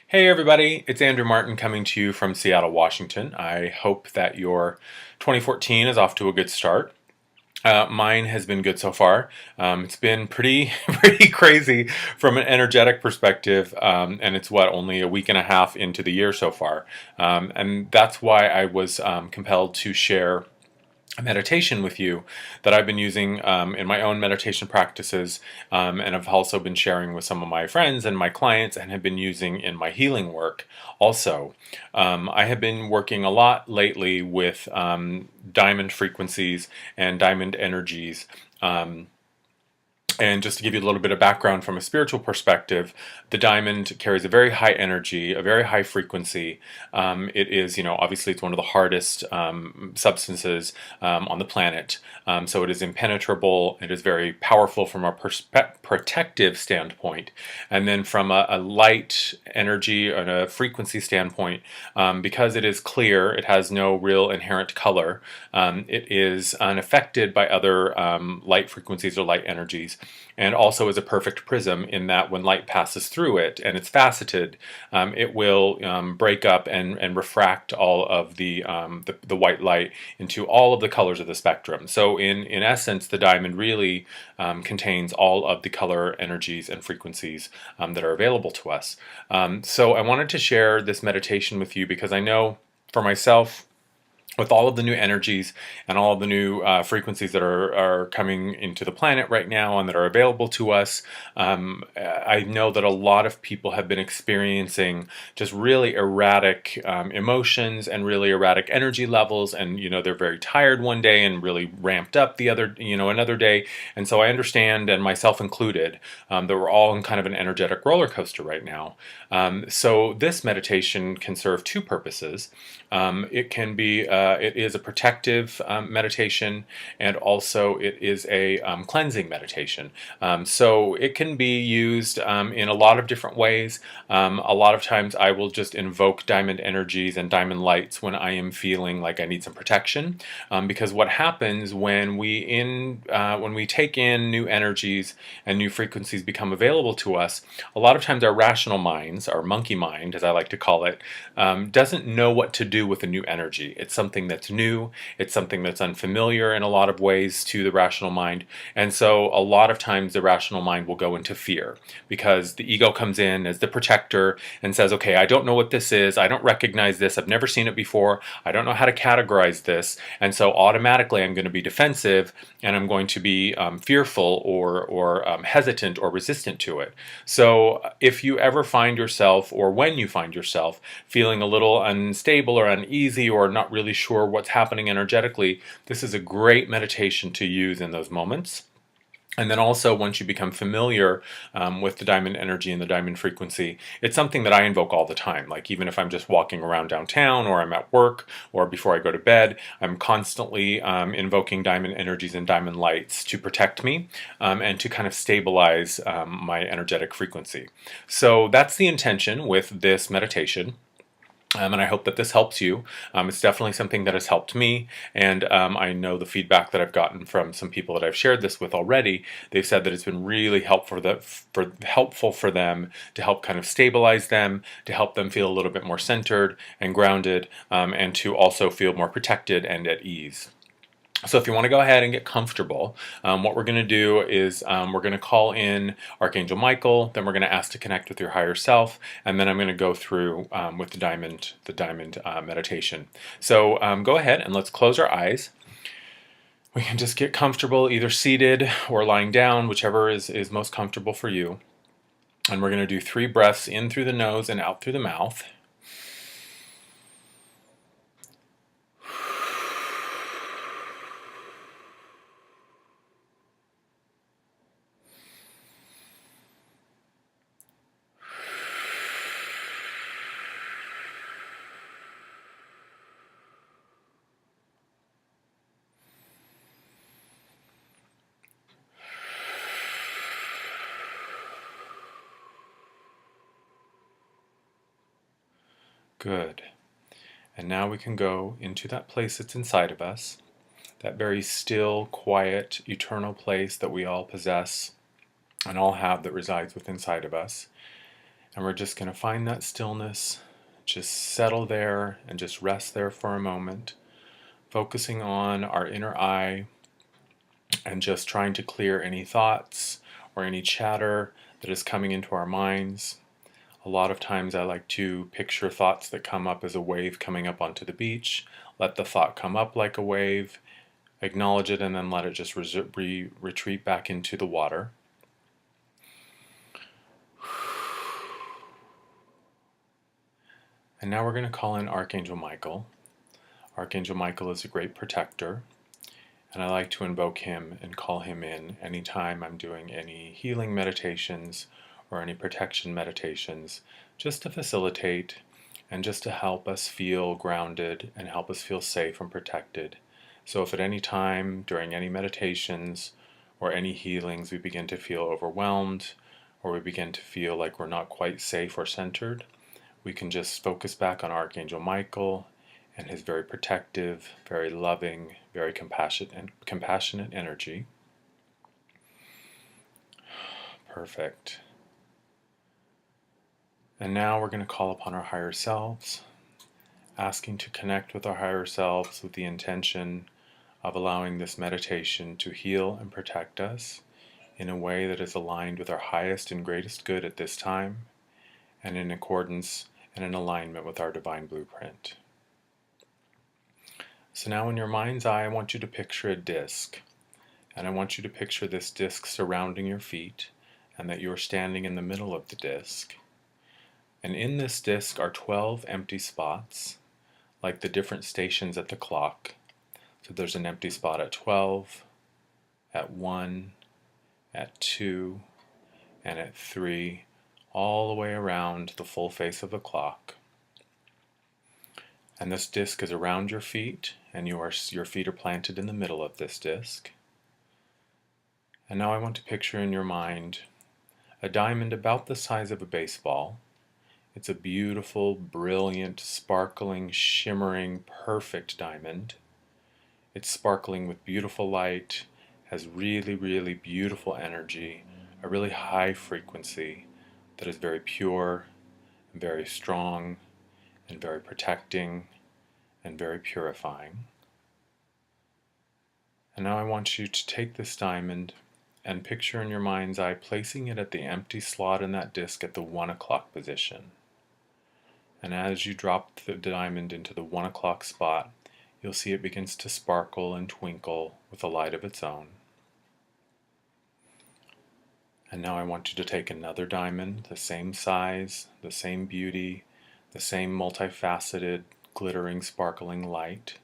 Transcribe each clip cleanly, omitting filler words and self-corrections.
Hey everybody, it's Andrew Martin coming to you from Seattle, Washington. I hope that your 2014 is off to a good start. Mine has been good so far. It's been pretty pretty crazy from an energetic perspective, and it's only a week and a half into the year so far, and that's why I was compelled to share a meditation with you that I've been using in my own meditation practices, and I've also been sharing with some of my friends and my clients and have been using in my healing work also. I have been working a lot lately with diamond frequencies and diamond energies. And just to give you a little bit of background from a spiritual perspective, the diamond carries a very high energy, a very high frequency. It is, obviously it's one of the hardest substances on the planet. So it is impenetrable. It is very powerful from a protective standpoint. And then from a light energy and a frequency standpoint, because it is clear, it has no real inherent color. It is unaffected by other light frequencies or light energies, and also is a perfect prism in that when light passes through it and it's faceted, it will break up and refract all of the white light into all of the colors of the spectrum. So in essence, the diamond really contains all of the color energies and frequencies that are available to us. So I wanted to share this meditation with you because I know for myself, with all of the new energies and all of the new frequencies that are coming into the planet right now and that are available to us, I know that a lot of people have been experiencing just really erratic emotions and really erratic energy levels, and they're very tired one day and really ramped up the other, another day. And so I understand, and myself included, that we're all in kind of an energetic roller coaster right now. So this meditation can serve two purposes. It is a protective meditation, and also it is a cleansing meditation. So it can be used in a lot of different ways. A lot of times I will just invoke diamond energies and diamond lights when I am feeling like I need some protection, because what happens when we take in new energies and new frequencies become available to us, a lot of times our rational minds, our monkey mind as I like to call it, doesn't know what to do with a new energy. It's something that's new, it's something that's unfamiliar in a lot of ways to the rational mind, and so a lot of times the rational mind will go into fear because the ego comes in as the protector and says, okay, I don't know what this is, I don't recognize this, I've never seen it before, I don't know how to categorize this, and so automatically I'm going to be defensive and I'm going to be fearful or hesitant or resistant to it. So if you ever find yourself, or when you find yourself feeling a little unstable or uneasy or not really sure what's happening energetically, this is a great meditation to use in those moments. And then also, once you become familiar with the diamond energy and the diamond frequency, it's something that I invoke all the time. Like even if I'm just walking around downtown or I'm at work or before I go to bed, I'm constantly invoking diamond energies and diamond lights to protect me and to kind of stabilize my energetic frequency. So that's the intention with this meditation. And I hope that this helps you. It's definitely something that has helped me, and I know the feedback that I've gotten from some people that I've shared this with already. They've said that it's been really helpful for them to help kind of stabilize them, to help them feel a little bit more centered and grounded, and to also feel more protected and at ease. So if you want to go ahead and get comfortable, what we're going to do is we're going to call in Archangel Michael, then we're going to ask to connect with your higher self, and then I'm going to go through with the diamond meditation. So go ahead and let's close our eyes. We can just get comfortable, either seated or lying down, whichever is most comfortable for you. And we're going to do 3 breaths in through the nose and out through the mouth. Good. And now we can go into that place that's inside of us, that very still, quiet, eternal place that we all possess and all have that resides within inside of us. And we're just going to find that stillness, just settle there and just rest there for a moment, focusing on our inner eye and just trying to clear any thoughts or any chatter that is coming into our minds. A lot of times I like to picture thoughts that come up as a wave coming up onto the beach, let the thought come up like a wave, acknowledge it, and then let it just retreat back into the water. And now we're going to call in Archangel Michael. Archangel Michael is a great protector, and I like to invoke him and call him in anytime I'm doing any healing meditations or any protection meditations, just to facilitate and just to help us feel grounded and help us feel safe and protected. So if at any time during any meditations or any healings we begin to feel overwhelmed or we begin to feel like we're not quite safe or centered, we can just focus back on Archangel Michael and his very protective, very loving, very compassionate energy. Perfect. And now we're going to call upon our higher selves, asking to connect with our higher selves with the intention of allowing this meditation to heal and protect us in a way that is aligned with our highest and greatest good at this time, and in accordance and in alignment with our divine blueprint. So now in your mind's eye, I want you to picture a disc, and I want you to picture this disc surrounding your feet, and that you're standing in the middle of the disc. And in this disc are 12 empty spots, like the different stations at the clock. So there's an empty spot at 12, at 1, at 2, and at 3, all the way around the full face of the clock. And this disc is around your feet, and your feet are planted in the middle of this disc. And now I want to picture in your mind a diamond about the size of a baseball. It's a beautiful, brilliant, sparkling, shimmering, perfect diamond. It's sparkling with beautiful light, has really, really beautiful energy, a really high frequency that is very pure, and very strong, and very protecting, and very purifying. And now I want you to take this diamond and picture in your mind's eye placing it at the empty slot in that disc at the 1 o'clock position. And as you drop the diamond into the 1 o'clock spot, you'll see it begins to sparkle and twinkle with a light of its own. And now I want you to take another diamond, the same size, the same beauty, the same multifaceted, glittering, sparkling light,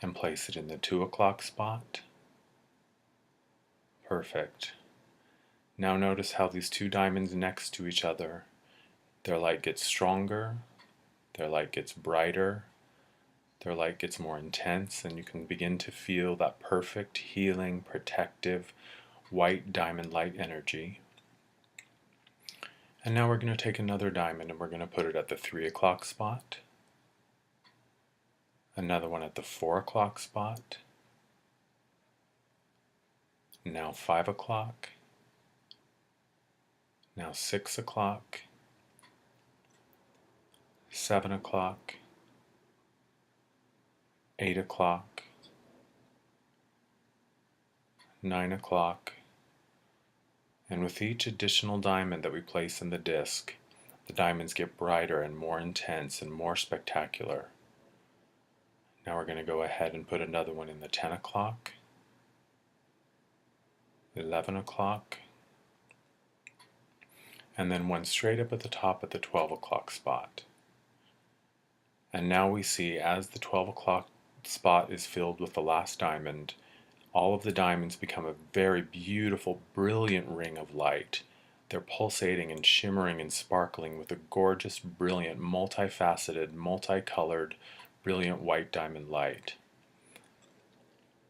and place it in the 2 o'clock spot. Perfect. Now notice how these two diamonds next to each other, their light gets stronger, their light gets brighter, their light gets more intense, and you can begin to feel that perfect, healing, protective, white diamond light energy. And now we're going to take another diamond and we're going to put it at the 3 o'clock spot, another one at the 4 o'clock spot, now 5 o'clock, now 6 o'clock, 7 o'clock, 8 o'clock, 9 o'clock, and with each additional diamond that we place in the disc, the diamonds get brighter and more intense and more spectacular. Now we're going to go ahead and put another one in the 10 o'clock, 11 o'clock, and then one straight up at the top at the 12 o'clock spot. And now we see as the 12 o'clock spot is filled with the last diamond, all of the diamonds become a very beautiful, brilliant ring of light. They're pulsating and shimmering and sparkling with a gorgeous, brilliant, multifaceted, multicolored, brilliant white diamond light.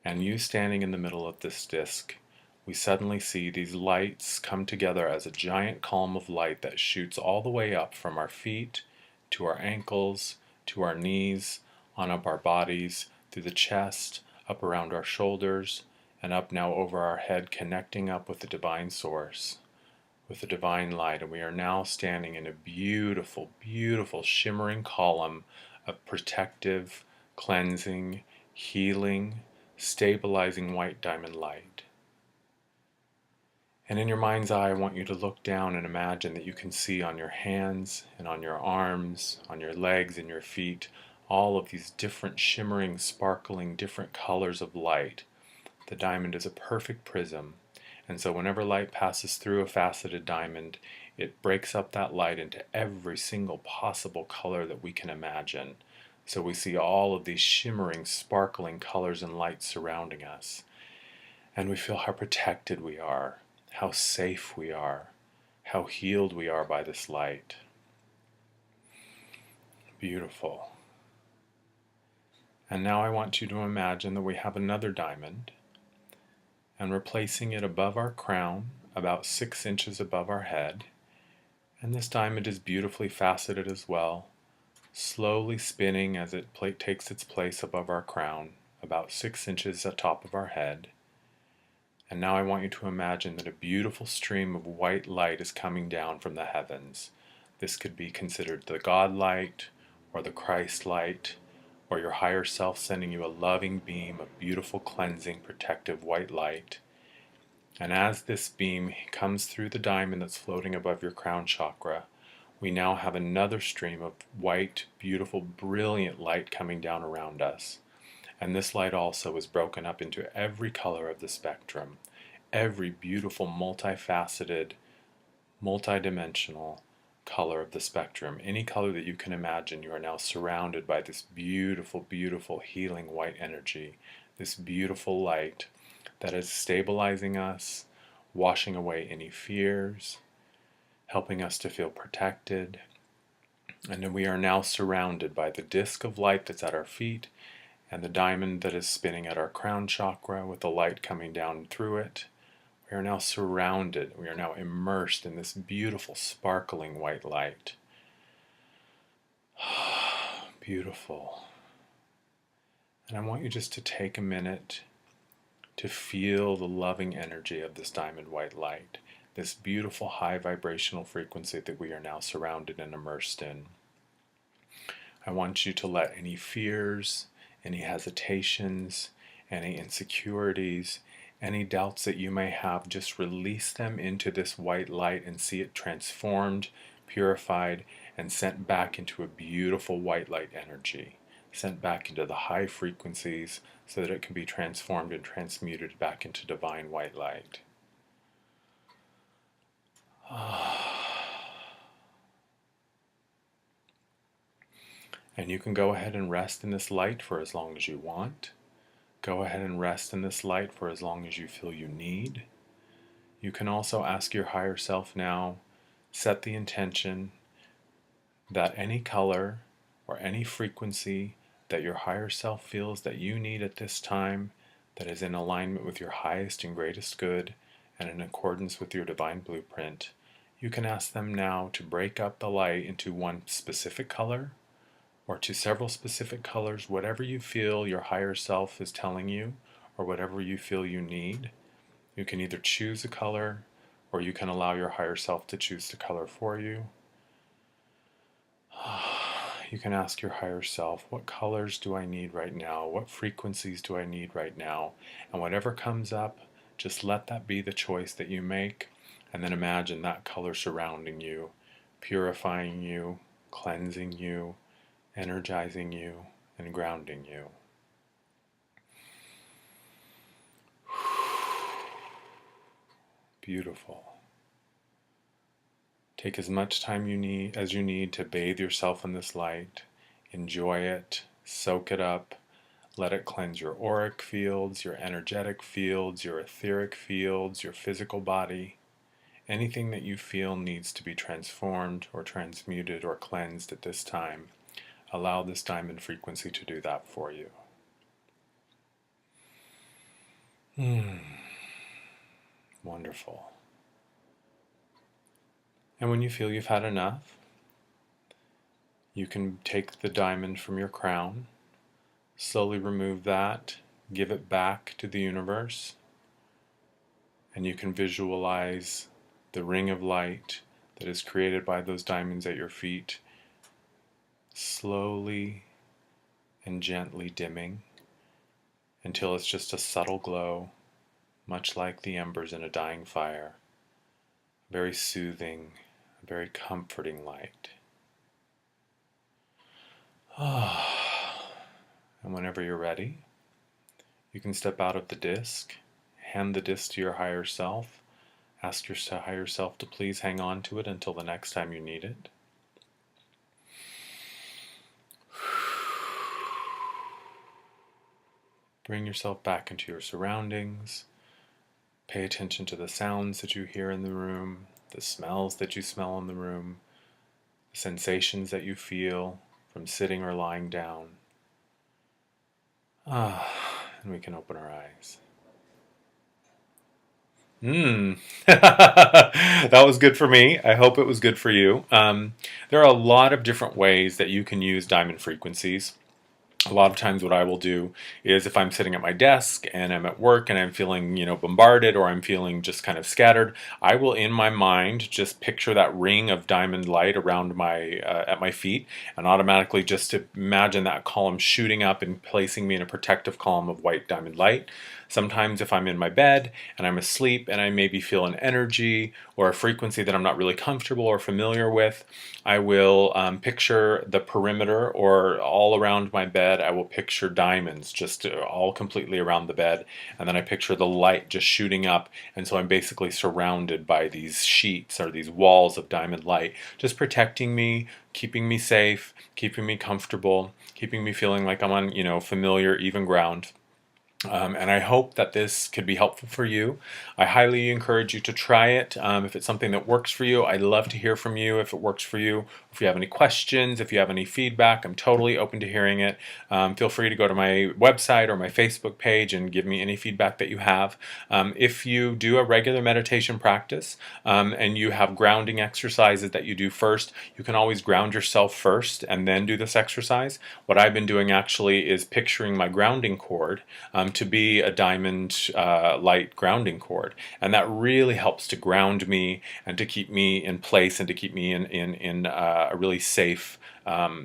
And you standing in the middle of this disc, we suddenly see these lights come together as a giant column of light that shoots all the way up from our feet to our ankles, to our knees, on up our bodies, through the chest, up around our shoulders, and up now over our head, connecting up with the divine source. with the divine light, and we are now standing in a beautiful, beautiful shimmering column of protective, cleansing, healing, stabilizing white diamond light. And in your mind's eye, I want you to look down and imagine that you can see on your hands and on your arms, on your legs and your feet, all of these different shimmering, sparkling, different colors of light. The diamond is a perfect prism. And so whenever light passes through a faceted diamond, it breaks up that light into every single possible color that we can imagine. So we see all of these shimmering, sparkling colors and lights surrounding us. And we feel how protected we are, how safe we are, how healed we are by this light. Beautiful. And now I want you to imagine that we have another diamond, and we're placing it above our crown, about 6 inches above our head. And this diamond is beautifully faceted as well, slowly spinning as it takes its place above our crown, about 6 inches atop of our head. And now I want you to imagine that a beautiful stream of white light is coming down from the heavens. This could be considered the God light, or the Christ light, or your higher self sending you a loving beam of beautiful, cleansing, protective white light. And as this beam comes through the diamond that's floating above your crown chakra, we now have another stream of white, beautiful, brilliant light coming down around us. And this light also is broken up into every color of the spectrum, every beautiful, multifaceted, multidimensional color of the spectrum. Any color that you can imagine, you are now surrounded by this beautiful, beautiful, healing white energy, this beautiful light that is stabilizing us, washing away any fears, helping us to feel protected. And then we are now surrounded by the disk of light that's at our feet, and the diamond that is spinning at our crown chakra with the light coming down through it. We are now surrounded, we are now immersed in this beautiful, sparkling white light. Beautiful. And I want you just to take a minute to feel the loving energy of this diamond white light, this beautiful high vibrational frequency that we are now surrounded and immersed in. I want you to let any fears, any hesitations, any insecurities, any doubts that you may have, just release them into this white light and see it transformed, purified, and sent back into a beautiful white light energy, sent back into the high frequencies so that it can be transformed and transmuted back into divine white light. And you can go ahead and rest in this light for as long as you want. Go ahead and rest in this light for as long as you feel you need. You can also ask your higher self now, set the intention that any color or any frequency that your higher self feels that you need at this time, that is in alignment with your highest and greatest good and in accordance with your divine blueprint, you can ask them now to break up the light into one specific color or to several specific colors, whatever you feel your higher self is telling you or whatever you feel you need. You can either choose a color or you can allow your higher self to choose the color for you. You can ask your higher self, what colors do I need right now? What frequencies do I need right now? And whatever comes up, just let that be the choice that you make, and then imagine that color surrounding you, purifying you, cleansing you, energizing you, and grounding you. Beautiful. Take as much time as you need to bathe yourself in this light. Enjoy it, soak it up, let it cleanse your auric fields, your energetic fields, your etheric fields, your physical body. Anything that you feel needs to be transformed or transmuted or cleansed at this time, allow this diamond frequency to do that for you. Wonderful. And when you feel you've had enough, you can take the diamond from your crown, slowly remove that, give it back to the universe, and you can visualize the ring of light that is created by those diamonds at your feet slowly and gently dimming until it's just a subtle glow, much like the embers in a dying fire. Very soothing, very comforting light. And whenever you're ready, you can step out of the disc, hand the disc to your higher self, ask your higher self to please hang on to it until the next time you need it. Bring yourself back into your surroundings. Pay attention to the sounds that you hear in the room, the smells that you smell in the room, the sensations that you feel from sitting or lying down. And we can open our eyes. That was good for me. I hope it was good for you. There are a lot of different ways that you can use diamond frequencies. A lot of times what I will do is if I'm sitting at my desk and I'm at work and I'm feeling, bombarded, or I'm feeling just kind of scattered, I will in my mind just picture that ring of diamond light around at my feet, and automatically just to imagine that column shooting up and placing me in a protective column of white diamond light. Sometimes if I'm in my bed and I'm asleep and I maybe feel an energy or a frequency that I'm not really comfortable or familiar with, I will picture the perimeter, or all around my bed I will picture diamonds just all completely around the bed, and then I picture the light just shooting up, and so I'm basically surrounded by these sheets or these walls of diamond light, just protecting me, keeping me safe, keeping me comfortable, keeping me feeling like I'm on familiar, even ground. And I hope that this could be helpful for you. I highly encourage you to try it. If it's something that works for you, I'd love to hear from you if it works for you. If you have any questions, if you have any feedback, I'm totally open to hearing it. Feel free to go to my website or my Facebook page and give me any feedback that you have. If you do a regular meditation practice and you have grounding exercises that you do first, you can always ground yourself first and then do this exercise. What I've been doing actually is picturing my grounding cord to be a diamond light grounding cord, and that really helps to ground me and to keep me in place and to keep me in a really safe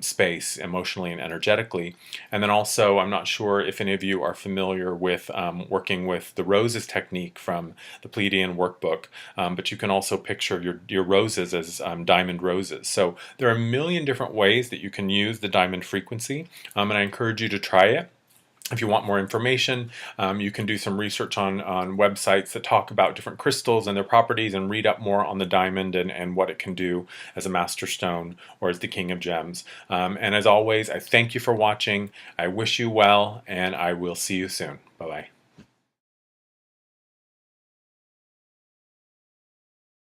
space emotionally and energetically. And then also, I'm not sure if any of you are familiar with working with the roses technique from the Pleiadian workbook, but you can also picture your roses as diamond roses. So there are a million different ways that you can use the diamond frequency, and I encourage you to try it. If you want more information, you can do some research on websites that talk about different crystals and their properties, and read up more on the diamond and what it can do as a master stone or as the king of gems. And as always, I thank you for watching. I wish you well, and I will see you soon. Bye-bye.